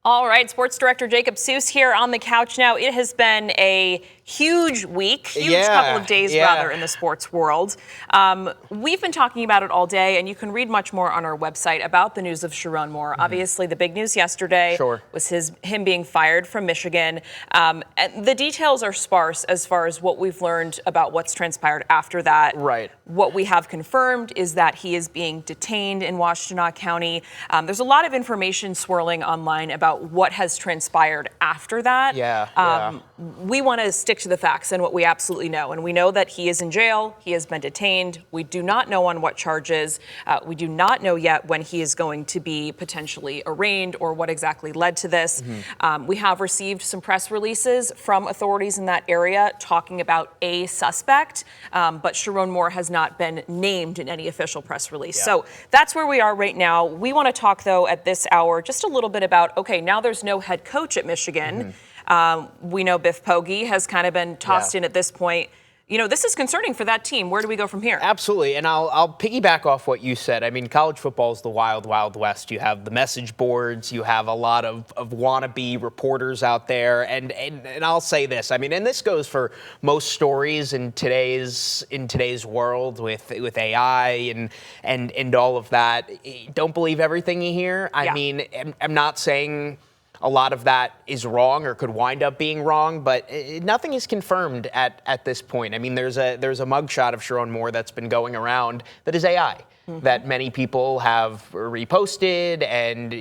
All right, Sports Director Jacob Seus here on the couch now. It has been a huge week, couple of days rather, in the sports world. We've been talking about it all day, and you can read much more on our website about the news of Sherrone Moore. Obviously, the big news yesterday was him being fired from Michigan. And the details are sparse as far as what we've learned about what's transpired after that. Right. What we have confirmed is that he is being detained in Washtenaw County. There's a lot of information swirling online about what has transpired after that. We want to stick to the facts and what we absolutely know. And we know that he is in jail. He has been detained. We do not know on what charges. We do not know yet when he is going to be potentially arraigned or what exactly led to this. We have received some press releases from authorities in that area talking about a suspect, but Sherrone Moore has not been named in any official press release. So that's where we are right now. We want to talk, though, at this hour just a little bit about, okay, now there's no head coach at Michigan. We know Biff Poggi has kind of been tossed in at this point. You know, this is concerning for that team. Where do we go from here? Absolutely, and I'll piggyback off what you said. I mean, college football is the wild, wild west. You have the message boards. You have a lot of wannabe reporters out there. And I'll say this. I mean, and this goes for most stories in today's world with AI and all of that. Don't believe everything you hear. I mean, I'm not saying a lot of that is wrong or could wind up being wrong, but nothing is confirmed at this point. I mean, there's a mugshot of Sherrone Moore that's been going around that is AI, that many people have reposted and,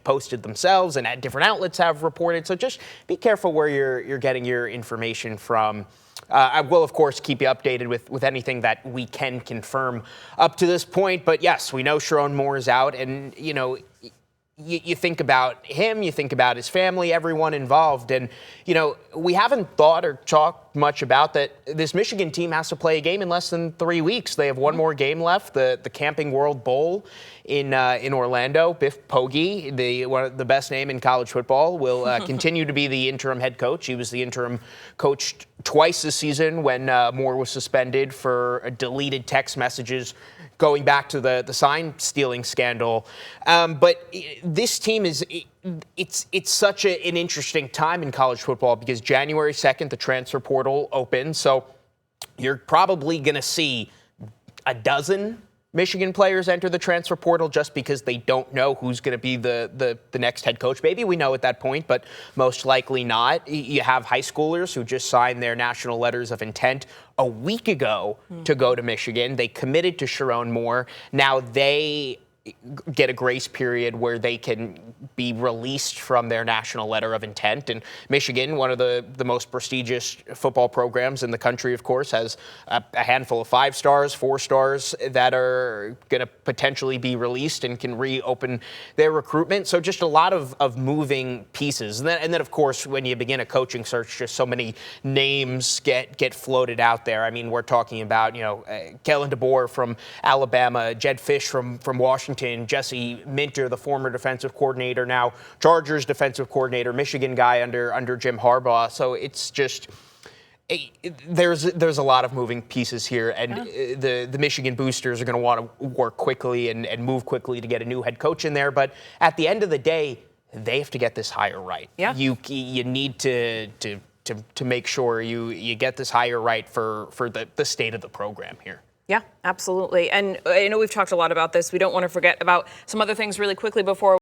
posted themselves, and different outlets have reported. So just be careful where you're getting your information from. I will, of course, keep you updated with anything that we can confirm up to this point. But yes, we know Sherrone Moore is out, and, you think about him, you think about his family, everyone involved. And, we haven't thought or talked much about that this Michigan team has to play a game in less than 3 weeks. They have one more game left, the Camping World Bowl in Orlando. Biff Poggi, the best name in college football, will continue to be the interim head coach. He was the interim coach twice this season when Moore was suspended for deleted text messages going back to the sign stealing scandal. But this team it's such an interesting time in college football because January 2nd, the transfer portal opens. So you're probably going to see a dozen Michigan players enter the transfer portal just because they don't know who's going to be the next head coach. Maybe we know at that point, but most likely not. You have high schoolers who just signed their national letters of intent a week ago to go to Michigan. They committed to Sherrone Moore. Now they get a grace period where they can be released from their national letter of intent. And Michigan, one of the most prestigious football programs in the country, of course, has a handful of 5 stars, 4 stars that are going to potentially be released and can reopen their recruitment. So just a lot of moving pieces. And then, of course, when you begin a coaching search, just so many names get floated out there. I mean, we're talking about, Kellen DeBoer from Alabama, Jed Fish from Washington, Jesse Minter, the former defensive coordinator, now Chargers defensive coordinator, Michigan guy under Jim Harbaugh. So it's just there's a lot of moving pieces here, and the Michigan boosters are going to want to work quickly and move quickly to get a new head coach in there. But at the end of the day, they have to get this hire right. You need to make sure you get this hire right for the state of the program here. Yeah, absolutely. And I know we've talked a lot about this. We don't want to forget about some other things really quickly before